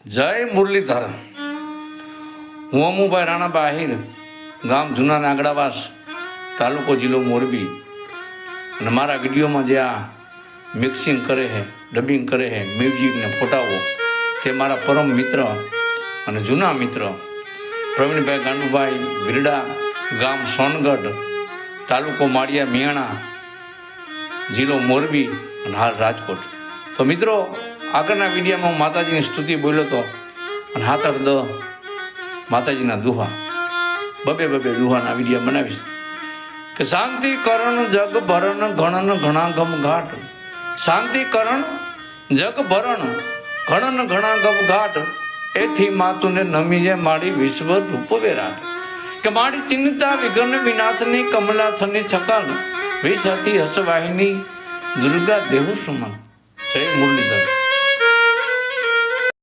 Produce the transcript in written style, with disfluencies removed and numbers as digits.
જય મુરલીધર. હું અમુભાઈ રાણાબા આહિર, ગામ જૂના નાગડાવાસ, તાલુકો જિલ્લો મોરબી. અને મારા વિડીયોમાં જે આ મિક્સિંગ કરે છે, ડબિંગ કરે છે, મ્યુઝિક ને ફોટાઓ, તે મારા પરમ મિત્ર અને જૂના મિત્ર પ્રવીણભાઈ ગાંડુભાઈ વિરડા, ગામ સોનગઢ, તાલુકો માળિયા મિયાણા, જિલ્લો મોરબી અને હાલ રાજકોટ. તો મિત્રો, આગળના વિડીયોમાં હું માતાજીની સ્તુતિ બોલ્યો હતો અને 7-8-10 માતાજીના દુહા, બબે દુહાના વિડીયો બનાવીશ. કે શાંતિ કરણ જગ ભરણ ઘણન ઘણા ગમ ઘાટ, શાંતિ કરણ જગ ભરણ ઘણન ઘણા ગમ ઘાટ, એથી માતુને નમી જે માડી વિશ્વ રૂપ વેરાટ. કે માડી ચિંતા વિઘ્ન વિનાશની કમલાસની છકાલ, વિષ હતી હસવાહિની દુર્ગા દેહુ સુમન. જય મુરલીધર.